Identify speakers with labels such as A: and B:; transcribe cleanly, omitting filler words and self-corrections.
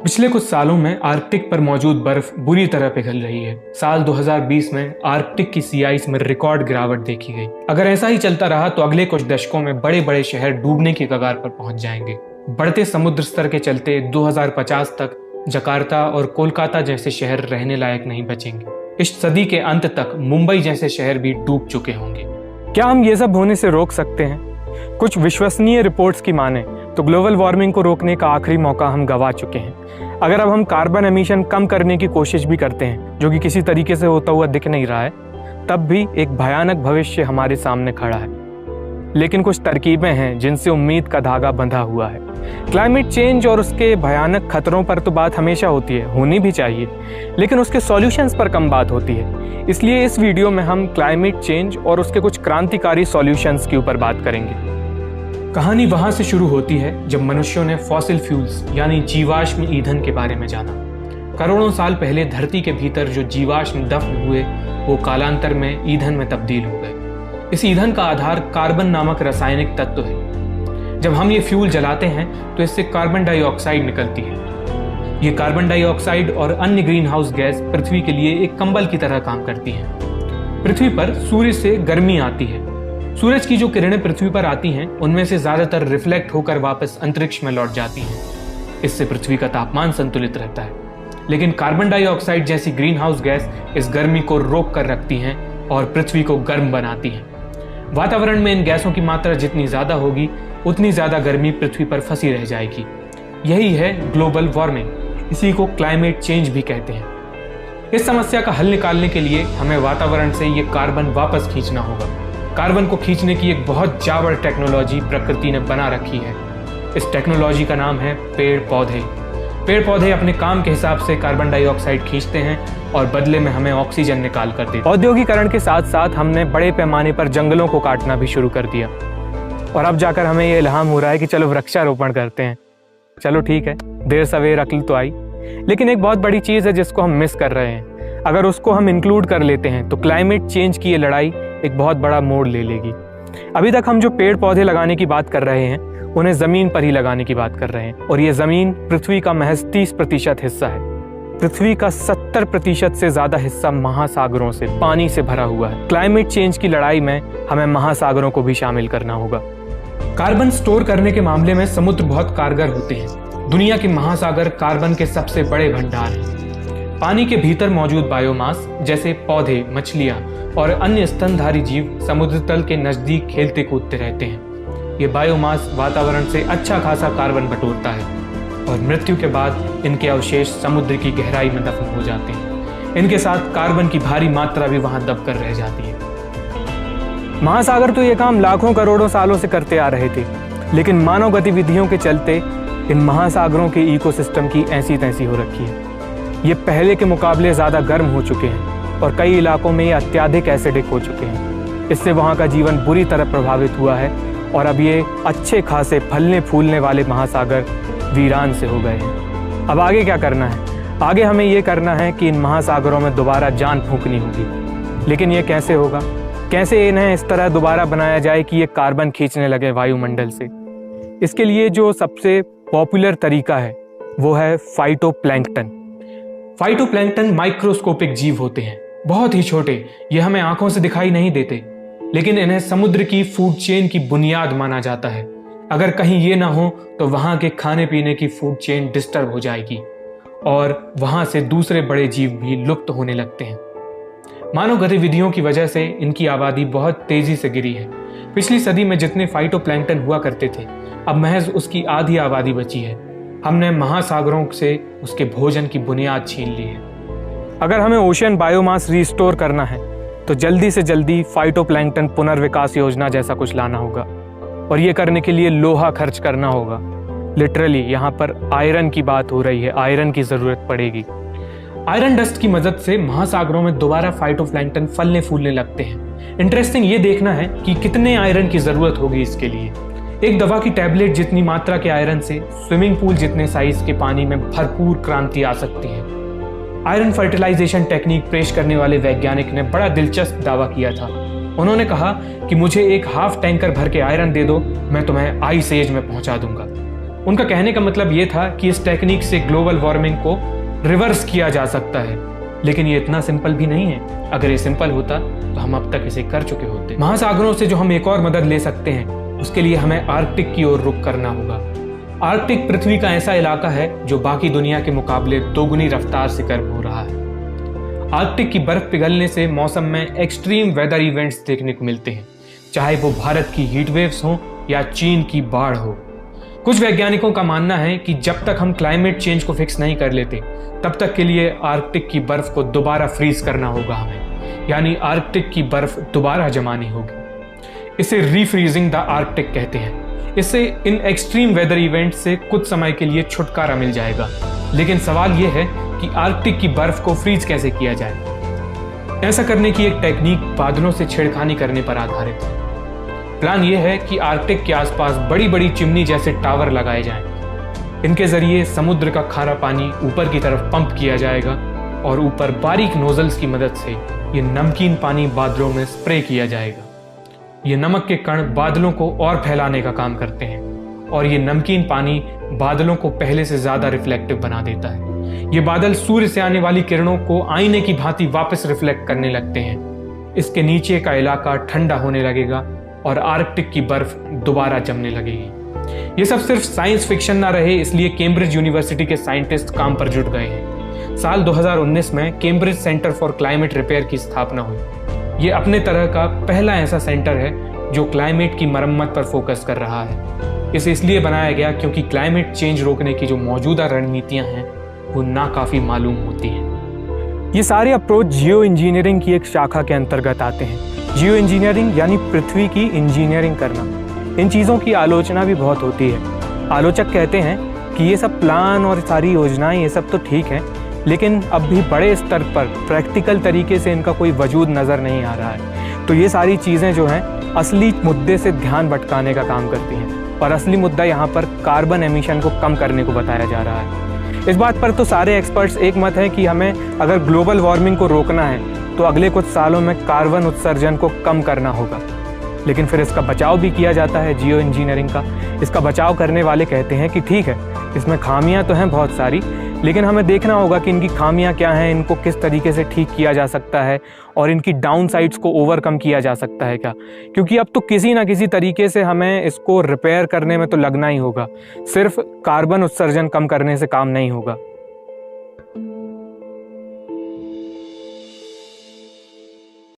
A: पिछले कुछ सालों में आर्कटिक पर मौजूद बर्फ बुरी तरह पिघल रही है। साल 2020 में आर्कटिक की सी आइस में रिकॉर्ड गिरावट देखी गई। अगर ऐसा ही चलता रहा तो अगले कुछ दशकों में बड़े बड़े शहर डूबने की कगार पर पहुंच जाएंगे। बढ़ते समुद्र स्तर के चलते 2050 तक जकार्ता और कोलकाता जैसे शहर रहने लायक नहीं बचेंगे। इस सदी के अंत तक मुंबई जैसे शहर भी डूब चुके होंगे। क्या हम ये सब होने से रोक सकते हैं? कुछ विश्वसनीय रिपोर्ट्स की माने तो ग्लोबल वार्मिंग को रोकने का आखिरी मौका हम गंवा चुके हैं। अगर अब हम कार्बन एमिशन कम करने की कोशिश भी करते हैं, जो कि किसी तरीके से होता हुआ दिख नहीं रहा है, तब भी एक भयानक भविष्य हमारे सामने खड़ा है। लेकिन कुछ तरकीबें हैं जिनसे उम्मीद का धागा बंधा हुआ है। क्लाइमेट चेंज और उसके भयानक खतरों पर तो बात हमेशा होती है, होनी भी चाहिए, लेकिन उसके सॉल्यूशंस पर कम बात होती है। इसलिए इस वीडियो में हम क्लाइमेट चेंज और उसके कुछ क्रांतिकारी सॉल्यूशंस के ऊपर बात करेंगे। कहानी वहां से शुरू होती है जब मनुष्यों ने फॉसिल फ्यूल्स यानी जीवाश्म ईंधन के बारे में जाना। करोड़ों साल पहले धरती के भीतर जो जीवाश्म दफन हुए वो कालांतर में ईंधन में तब्दील हो गए। इस ईंधन का आधार कार्बन नामक रासायनिक तत्व है। जब हम ये फ्यूल जलाते हैं तो इससे कार्बन डाइऑक्साइड निकलती है। ये कार्बन डाइऑक्साइड और अन्य ग्रीन हाउस गैस पृथ्वी के लिए एक कंबल की तरह काम करती है। पृथ्वी पर सूर्य से गर्मी आती है। सूरज की जो किरणें पृथ्वी पर आती हैं उनमें से ज्यादातर रिफ्लेक्ट होकर वापस अंतरिक्ष में लौट जाती हैं। इससे पृथ्वी का तापमान संतुलित रहता है। लेकिन कार्बन डाइऑक्साइड जैसी ग्रीन हाउस गैस इस गर्मी को रोक कर रखती हैं और पृथ्वी को गर्म बनाती हैं। वातावरण में इन गैसों की मात्रा जितनी ज्यादा होगी उतनी ज्यादा गर्मी पृथ्वी पर फंसी रह जाएगी। यही है ग्लोबल वार्मिंग। इसी को क्लाइमेट चेंज भी कहते हैं। इस समस्या का हल निकालने के लिए हमें वातावरण से ये कार्बन वापस खींचना होगा। कार्बन को खींचने की एक बहुत जावड़ टेक्नोलॉजी प्रकृति ने बना रखी है। इस टेक्नोलॉजी का नाम है पेड़ पौधे। पेड़ पौधे अपने काम के हिसाब से कार्बन डाइऑक्साइड खींचते हैं और बदले में हमें ऑक्सीजन निकाल कर देते हैं। औद्योगिकरण के साथ साथ हमने बड़े पैमाने पर जंगलों को काटना भी शुरू कर दिया और अब जाकर हमें ये इल्हाम हो रहा है कि चलो वृक्षारोपण करते हैं। चलो ठीक है, देर सवेर अक्ल तो आई। लेकिन एक बहुत बड़ी चीज़ है जिसको हम मिस कर रहे हैं। अगर उसको हम इंक्लूड कर लेते हैं तो क्लाइमेट चेंज की ये लड़ाई एक बहुत बड़ा मोड़ ले लेगी। अभी तक हम जो पेड़ पौधे लगाने की बात कर रहे हैं उन्हें ज़मीन पर ही लगाने की बात कर रहे हैं, और ये ज़मीन पृथ्वी का महज 30% हिस्सा है। पृथ्वी का 70% से ज़्यादा हिस्सा महासागरों से, पानी से भरा हुआ है। क्लाइमेट चेंज की लड़ाई में हमें महासागरों को भी शामिल करना होगा। कार्बन स्टोर करने के मामले में समुद्र बहुत कारगर होते हैं। दुनिया के महासागर कार्बन के सबसे बड़े भंडार हैं। पानी के भीतर मौजूद बायोमास जैसे पौधे, मछलियां और अन्य स्तनधारी जीव समुद्र तल के नजदीक खेलते कूदते रहते हैं। ये बायोमास वातावरण से अच्छा खासा कार्बन बटोरता है और मृत्यु के बाद इनके अवशेष समुद्र की गहराई में दफन हो जाते हैं। इनके साथ कार्बन की भारी मात्रा भी वहां दबकर रह जाती है। महासागर तो ये काम लाखों करोड़ों सालों से करते आ रहे थे, लेकिन मानव गतिविधियों के चलते इन महासागरों के इकोसिस्टम की ऐसी तैसी हो रखी है। ये पहले के मुकाबले ज़्यादा गर्म हो चुके हैं और कई इलाकों में ये अत्यधिक एसिडिक हो चुके हैं। इससे वहाँ का जीवन बुरी तरह प्रभावित हुआ है और अब ये अच्छे खासे फलने फूलने वाले महासागर वीरान से हो गए हैं। अब आगे क्या करना है? आगे हमें ये करना है कि इन महासागरों में दोबारा जान फूंकनी होगी। लेकिन ये कैसे होगा? कैसे इन्हें इस तरह दोबारा बनाया जाए कि ये कार्बन खींचने लगे वायुमंडल से? इसके लिए जो सबसे पॉपुलर तरीका है वो है फाइटोप्लैंक्टन। फाइटोप्लैंक्टन माइक्रोस्कोपिक जीव होते हैं, बहुत ही छोटे। ये हमें आंखों से दिखाई नहीं देते, लेकिन इन्हें समुद्र की फूड चेन की बुनियाद माना जाता है। अगर कहीं ये ना हो तो वहां के खाने पीने की फूड चेन डिस्टर्ब हो जाएगी और वहां से दूसरे बड़े जीव भी लुप्त होने लगते हैं। मानव गतिविधियों की वजह से इनकी आबादी बहुत तेजी से गिरी है। पिछली सदी में जितने फाइटोप्लैंक्टन हुआ करते थे, अब महज उसकी आधी आबादी बची है। हमने महासागरों से उसके भोजन की बुनियाद छीन ली है। अगर हमें ओशियन बायोमास रिस्टोर करना है तो जल्दी से जल्दी फाइटोप्लैंक्टन पुनर्विकास योजना जैसा कुछ लाना होगा, और ये करने के लिए लोहा खर्च करना होगा। लिटरली यहाँ पर आयरन की बात हो रही है, आयरन की जरूरत पड़ेगी। आयरन डस्ट की मदद से महासागरों में दोबारा फाइटोप्लैंक्टन फलने फूलने लगते हैं। इंटरेस्टिंग ये देखना है कि कितने आयरन की जरूरत होगी इसके लिए। एक दवा की टैबलेट जितनी मात्रा के आयरन से स्विमिंग पूल जितने साइज के पानी में भरपूर क्रांति आ सकती है। आयरन फर्टिलाइजेशन टेक्निक पेश करने वाले वैज्ञानिक ने बड़ा दिलचस्प दावा किया था। उन्होंने कहा कि मुझे एक हाफ टैंकर भर के आयरन दे दो, मैं तुम्हें आइस एज में पहुंचा दूंगा। उनका कहने का मतलब ये था कि इस टेक्निक से ग्लोबल वार्मिंग को रिवर्स किया जा सकता है, लेकिन ये इतना सिंपल भी नहीं है। अगर ये सिंपल होता तो हम अब तक इसे कर चुके होते। महासागरों से जो हम एक और मदद ले सकते हैं, उसके लिए हमें आर्कटिक की ओर रुख करना होगा। आर्कटिक पृथ्वी का ऐसा इलाका है जो बाकी दुनिया के मुकाबले दोगुनी रफ्तार से गर्म हो रहा है। आर्कटिक की बर्फ पिघलने से मौसम में एक्सट्रीम वेदर इवेंट्स देखने को मिलते हैं, चाहे वो भारत की हीट वेव्स हो या चीन की बाढ़ हो। कुछ वैज्ञानिकों का मानना है कि जब तक हम क्लाइमेट चेंज को फिक्स नहीं कर लेते, तब तक के लिए आर्कटिक की बर्फ को दोबारा फ्रीज करना होगा हमें, यानी आर्कटिक की बर्फ दोबारा जमानी होगी। इसे रीफ्रीजिंग द आर्कटिक कहते हैं। इससे इन एक्सट्रीम वेदर इवेंट से कुछ समय के लिए छुटकारा मिल जाएगा, लेकिन सवाल यह है कि आर्कटिक की बर्फ को फ्रीज कैसे किया जाए। ऐसा करने की एक टेक्निक बादलों से छेड़खानी करने पर आधारित है। प्लान यह है कि आर्कटिक के आसपास बड़ी बड़ी चिमनी जैसे टावर लगाए जाएं। इनके जरिए समुद्र का खारा पानी ऊपर की तरफ पंप किया जाएगा और ऊपर बारीक नोजल्स की मदद से ये नमकीन पानी बादलों में स्प्रे किया जाएगा। ये नमक के कण बादलों को और फैलाने का काम करते हैं और ये नमकीन पानी बादलों को पहले से ज्यादा रिफ्लेक्टिव बना देता है। ये बादल सूर्य से आने वाली किरणों को आईने की भांति वापस रिफ्लेक्ट करने लगते हैं। इसके नीचे का इलाका ठंडा होने लगेगा और आर्कटिक की बर्फ दोबारा जमने लगेगी। ये सब सिर्फ साइंस फिक्शन ना रहे, इसलिए कैम्ब्रिज यूनिवर्सिटी के साइंटिस्ट काम पर जुट गए हैं। साल 2019 में Cambridge centre for climate repair की स्थापना हुई। ये अपने तरह का पहला ऐसा सेंटर है जो क्लाइमेट की मरम्मत पर फोकस कर रहा है। इसे इसलिए बनाया गया क्योंकि क्लाइमेट चेंज रोकने की जो मौजूदा रणनीतियां हैं वो नाकाफी मालूम होती हैं। ये सारे अप्रोच जियो इंजीनियरिंग की एक शाखा के अंतर्गत आते हैं। जियो इंजीनियरिंग यानी पृथ्वी की इंजीनियरिंग करना। इन चीज़ों की आलोचना भी बहुत होती है। आलोचक कहते हैं कि ये सब प्लान और सारी योजनाएं ये सब तो ठीक है, लेकिन अब भी बड़े स्तर पर प्रैक्टिकल तरीके से इनका कोई वजूद नज़र नहीं आ रहा है। तो ये सारी चीज़ें जो हैं असली मुद्दे से ध्यान भटकाने का काम करती हैं और असली मुद्दा यहाँ पर कार्बन एमिशन को कम करने को बताया जा रहा है। इस बात पर तो सारे एक्सपर्ट्स एक मत है कि हमें अगर ग्लोबल वार्मिंग को रोकना है तो अगले कुछ सालों में कार्बन उत्सर्जन को कम करना होगा, लेकिन फिर इसका बचाव भी किया जाता है जियो इंजीनियरिंग का। इसका बचाव करने वाले कहते हैं कि ठीक है, इसमें खामियां तो हैं बहुत सारी, लेकिन हमें देखना होगा कि इनकी खामियां क्या हैं, इनको किस तरीके से ठीक किया जा सकता है और इनकी डाउन साइड्स को ओवरकम किया जा सकता है क्या। क्योंकि अब तो किसी ना किसी तरीके से हमें इसको रिपेयर करने में तो लगना ही होगा, सिर्फ कार्बन उत्सर्जन कम करने से काम नहीं होगा।